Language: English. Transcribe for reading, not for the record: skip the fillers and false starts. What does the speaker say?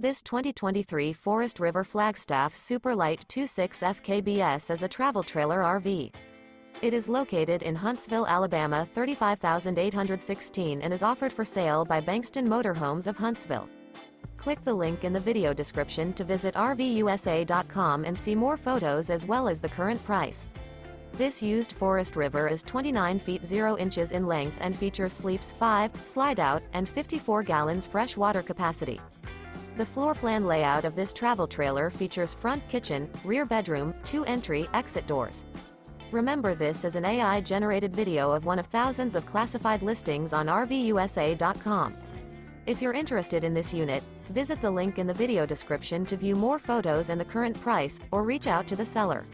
This 2023 Forest River Flagstaff Super Lite 26 FKBS is a travel trailer RV. It is located in Huntsville, Alabama 35816 and is offered for sale by Bankston Motorhomes of Huntsville. Click the link in the video description to visit RVUSA.com and see more photos as well as the current price. This used Forest River is 29 feet 0 inches in length and features sleeps 5, Slideout, and 54 gallons fresh water capacity. The floor plan layout of this travel trailer features front kitchen, rear bedroom, 2 entry, exit doors. Remember, this is an AI-generated video of one of thousands of classified listings on RVUSA.com. If you're interested in this unit, visit the link in the video description to view more photos and the current price, or reach out to the seller.